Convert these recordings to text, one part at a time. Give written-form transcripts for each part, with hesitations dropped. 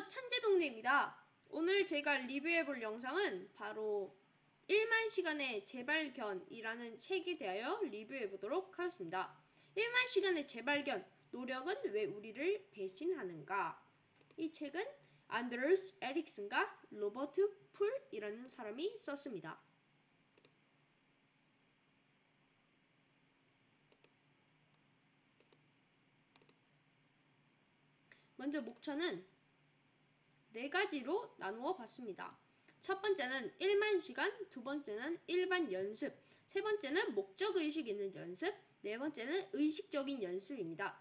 안녕하세요, 천재동네입니다. 오늘 제가 리뷰해볼 영상은 바로 1만 시간의 재발견이라는 책에 대하여 리뷰해보도록 하겠습니다. 1만 시간의 재발견, 노력은 왜 우리를 배신하는가? 이 책은 안드레스 에릭슨과 로버트 풀이라는 사람이 썼습니다. 먼저 목차는 4가지로 나누어 봤습니다. 첫 번째는 1만 시간, 두 번째는 일반 연습, 세 번째는 목적의식 있는 연습, 네 번째는 의식적인 연습입니다.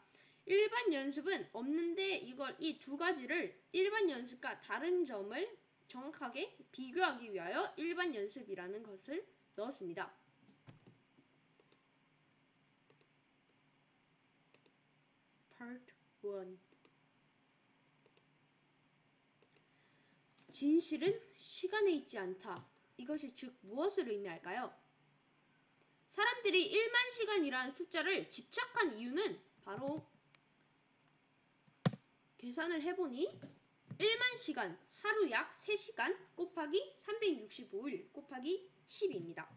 일반 연습은 없는데 이 두 가지를 일반 연습과 다른 점을 정확하게 비교하기 위하여 일반 연습이라는 것을 넣었습니다. Part 1. 진실은 시간에 있지 않다. 이것이 즉 무엇을 의미할까요? 사람들이 1만 시간이라는 숫자를 집착한 이유는 바로 계산을 해보니 1만 시간, 하루 약 3시간 곱하기 365일 곱하기 10입니다.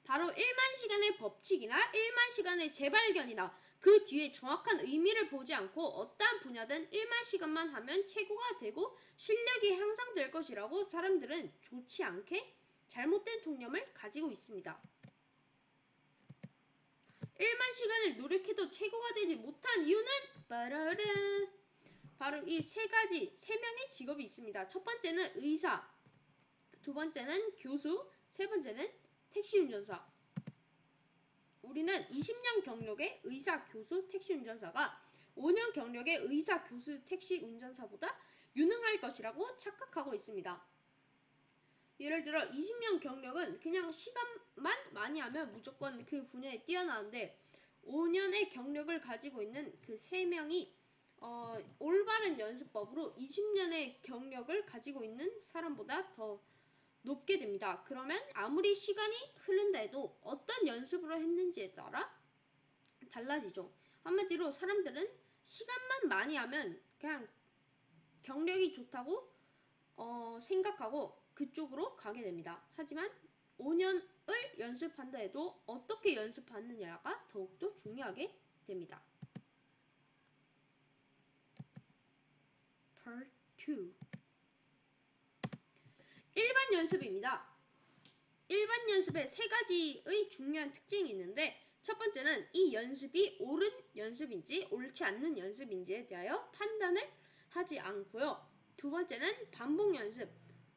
바로 1만 시간의 법칙이나 1만 시간의 재발견이나 그 뒤에 정확한 의미를 보지 않고 어떠한 분야든 1만 시간만 하면 최고가 되고 실력이 향상될 것이라고 사람들은 좋지 않게 잘못된 통념을 가지고 있습니다. 1만 시간을 노력해도 최고가 되지 못한 이유는 바로 이 세 명의 직업이 있습니다. 첫 번째는 의사, 두 번째는 교수, 세 번째는 택시 운전사. 우리는 20년 경력의 의사, 교수, 택시 운전사가 5년 경력의 의사, 교수, 택시 운전사보다 유능할 것이라고 착각하고 있습니다. 예를 들어 20년 경력은 그냥 시간만 많이 하면 무조건 그 분야에 뛰어나는데 5년의 경력을 가지고 있는 그 3명이 올바른 연습법으로 20년의 경력을 가지고 있는 사람보다 더 높게 됩니다. 그러면 아무리 시간이 흐른다 해도 어떤 연습으로 했는지에 따라 달라지죠. 한마디로 사람들은 시간만 많이 하면 그냥 경력이 좋다고 생각하고 그쪽으로 가게 됩니다. 하지만 5년을 연습한다 해도 어떻게 연습하느냐가 더욱더 중요하게 됩니다. Part 2. 일반 연습입니다. 일반 연습에 3가지의 중요한 특징이 있는데 첫 번째는 이 연습이 옳은 연습인지 옳지 않는 연습인지에 대하여 판단을 하지 않고요. 두 번째는 반복 연습.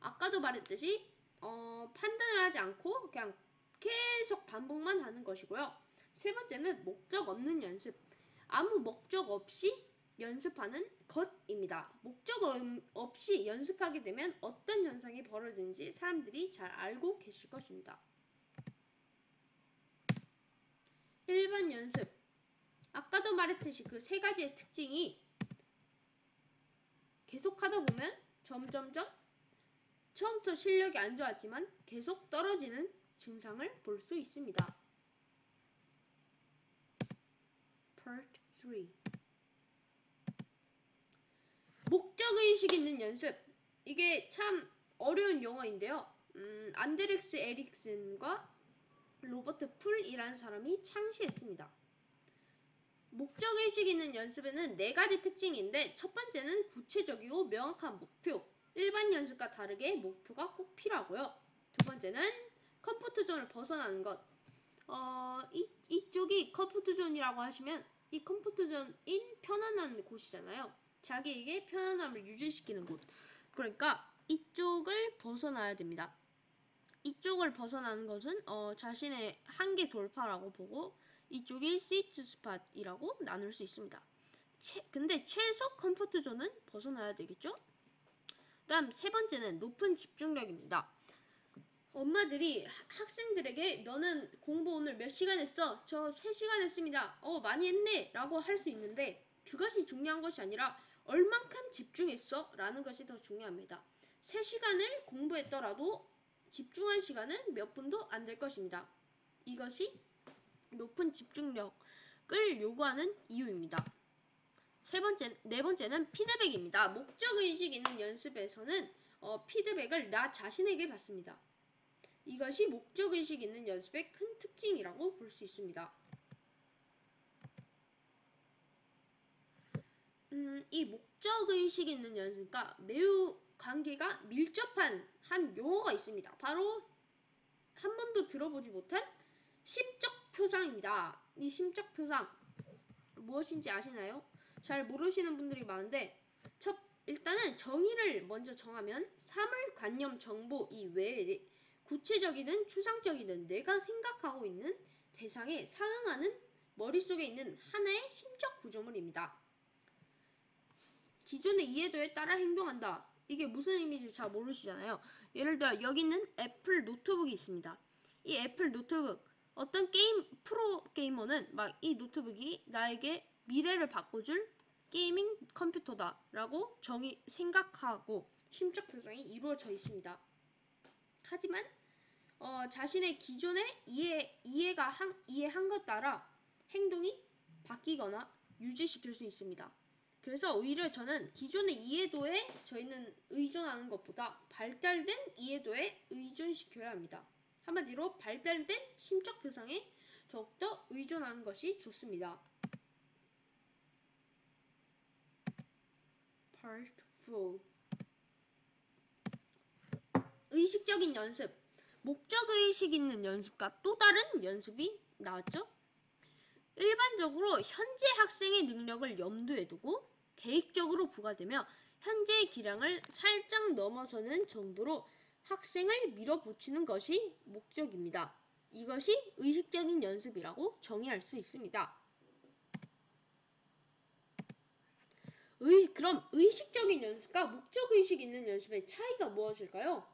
아까도 말했듯이 판단을 하지 않고 그냥 계속 반복만 하는 것이고요. 세 번째는 목적 없는 연습. 아무 목적 없이 연습하는 것입니다. 목적 없이 연습하게 되면 어떤 현상이 벌어지는지 사람들이 잘 알고 계실 것입니다. 일반 연습. 아까도 말했듯이 그 3가지의 특징이 계속 하다 보면 점점점 처음부터 실력이 안 좋았지만 계속 떨어지는 증상을 볼 수 있습니다. Part 3. 목적의식 있는 연습. 이게 참 어려운 용어인데요. 안드렉스 에릭슨과 로버트 풀이라는 사람이 창시했습니다. 목적의식 있는 연습에는 4가지 특징인데 첫 번째는 구체적이고 명확한 목표. 일반 연습과 다르게 목표가 꼭 필요하고요. 두 번째는 컴포트존을 벗어나는 것. 이쪽이 컴포트존이라고 하시면 이 컴포트존인 편안한 곳이잖아요. 자기에게 편안함을 유지시키는 곳. 그러니까 이쪽을 벗어나야 됩니다. 이쪽을 벗어나는 것은 자신의 한계 돌파라고 보고 이쪽이 스위트 스팟이라고 나눌 수 있습니다. 근데 최소 컴포트존은 벗어나야 되겠죠? 다음 세 번째는 높은 집중력입니다. 엄마들이 학생들에게 너는 공부 오늘 몇 시간 했어? 저 3시간 했습니다. 많이 했네 라고 할 수 있는데 그것이 중요한 것이 아니라 얼만큼 집중했어? 라는 것이 더 중요합니다. 3시간을 공부했더라도 집중한 시간은 몇 분도 안 될 것입니다. 이것이 높은 집중력을 요구하는 이유입니다. 네 번째는 피드백입니다. 목적의식 있는 연습에서는 피드백을 나 자신에게 받습니다. 이것이 목적의식 있는 연습의 큰 특징이라고 볼 수 있습니다. 이 목적의식 있는 연습과 매우 관계가 밀접한 한 용어가 있습니다. 바로 한 번도 들어보지 못한 심적 표상입니다. 이 심적 표상 무엇인지 아시나요? 잘 모르시는 분들이 많은데 일단은 정의를 먼저 정하면 사물관념 정보 이외에 구체적이든 추상적이든 내가 생각하고 있는 대상에 상응하는 머릿속에 있는 하나의 심적 구조물입니다. 기존의 이해도에 따라 행동한다. 이게 무슨 의미인지 잘 모르시잖아요. 예를 들어 여기 있는 애플 노트북이 있습니다. 이 애플 노트북 어떤 프로게이머는 막 이 노트북이 나에게 미래를 바꿔줄 게이밍 컴퓨터다 라고 생각하고 심적 표상이 이루어져 있습니다. 하지만 자신의 기존의 이해한 것 따라 행동이 바뀌거나 유지시킬 수 있습니다. 그래서 오히려 저는 기존의 이해도에 저희는 의존하는 것보다 발달된 이해도에 의존시켜야 합니다. 한마디로 발달된 심적 표상에 더욱더 의존하는 것이 좋습니다. Part 4 의식적인 연습 목적의식 있는 연습과 또 다른 연습이 나왔죠? 일반적으로 현재 학생의 능력을 염두에 두고 계획적으로 부과되며 현재의 기량을 살짝 넘어서는 정도로 학생을 밀어붙이는 것이 목적입니다. 이것이 의식적인 연습이라고 정의할 수 있습니다. 그럼 의식적인 연습과 목적의식 있는 연습의 차이가 무엇일까요?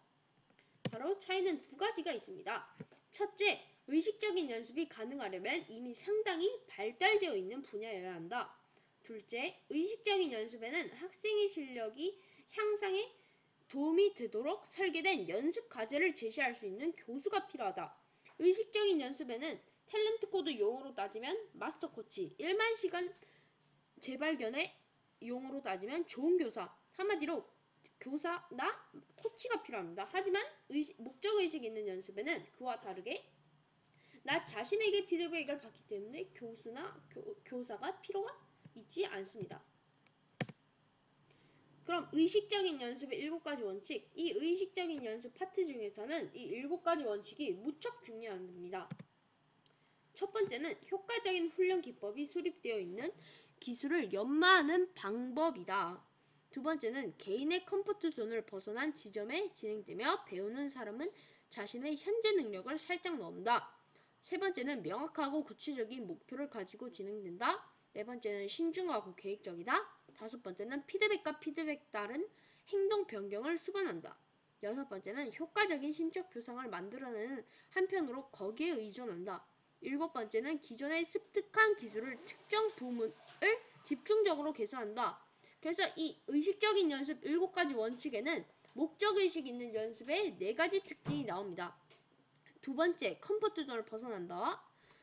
바로 차이는 두 가지가 있습니다. 첫째, 의식적인 연습이 가능하려면 이미 상당히 발달되어 있는 분야여야 한다. 둘째, 의식적인 연습에는 학생의 실력이 향상에 도움이 되도록 설계된 연습 과제를 제시할 수 있는 교수가 필요하다. 의식적인 연습에는 탤런트 코드 용어로 따지면 마스터 코치, 1만 시간 재발견의 용어로 따지면 좋은 교사, 한마디로 교사나 코치가 필요합니다. 하지만 목적의식 있는 연습에는 그와 다르게 나 자신에게 피드백을 받기 때문에 교수나 교사가 필요가 있지 않습니다. 그럼 의식적인 연습의 7가지 원칙, 이 의식적인 연습 파트 중에서는 이 7가지 원칙이 무척 중요합니다. 첫 번째는 효과적인 훈련 기법이 수립되어 있는 기술을 연마하는 방법이다. 두 번째는 개인의 컴포트 존을 벗어난 지점에 진행되며 배우는 사람은 자신의 현재 능력을 살짝 넘는다. 세 번째는 명확하고 구체적인 목표를 가지고 진행된다. 네 번째는 신중하고 계획적이다. 다섯 번째는 피드백과 피드백 따른 행동 변경을 수반한다. 여섯 번째는 효과적인 심적 표상을 만들어내는 한편으로 거기에 의존한다. 일곱 번째는 기존의 습득한 기술을 특정 부문을 집중적으로 개선한다. 그래서 이 의식적인 연습 7가지 원칙에는 목적의식 있는 연습의 4가지 특징이 나옵니다. 두 번째, 컴포트존을 벗어난다.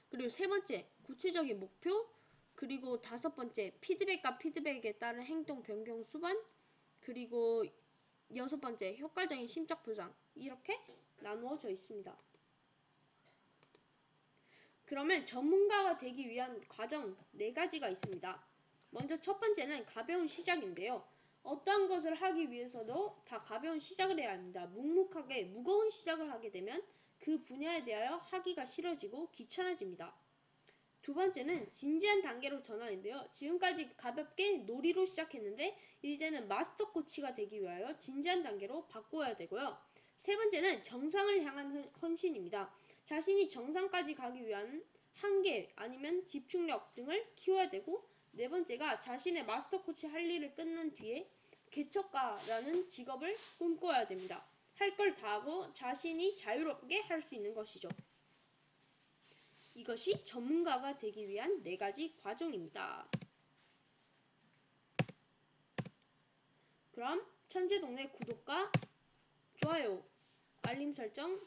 그리고 세 번째, 구체적인 목표. 그리고 다섯 번째, 피드백과 피드백에 따른 행동 변경 수반. 그리고 여섯 번째, 효과적인 심적 보상. 이렇게 나누어져 있습니다. 그러면 전문가가 되기 위한 과정 4가지가 있습니다. 먼저 첫 번째는 가벼운 시작인데요. 어떠한 것을 하기 위해서도 다 가벼운 시작을 해야 합니다. 묵묵하게 무거운 시작을 하게 되면 그 분야에 대하여 하기가 싫어지고 귀찮아집니다. 두 번째는 진지한 단계로 전환인데요. 지금까지 가볍게 놀이로 시작했는데 이제는 마스터 코치가 되기 위하여 진지한 단계로 바꿔야 되고요. 세 번째는 정상을 향한 헌신입니다. 자신이 정상까지 가기 위한 한계 아니면 집중력 등을 키워야 되고, 네 번째가 자신의 마스터 코치 할 일을 끝난 뒤에 개척가라는 직업을 꿈꿔야 됩니다. 할 걸 다 하고 자신이 자유롭게 할 수 있는 것이죠. 이것이 전문가가 되기 위한 4가지 과정입니다. 그럼 천재동네 구독과 좋아요, 알림 설정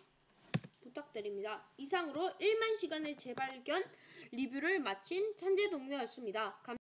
부탁드립니다. 이상으로 1만 시간의 재발견 리뷰를 마친 천재동네였습니다.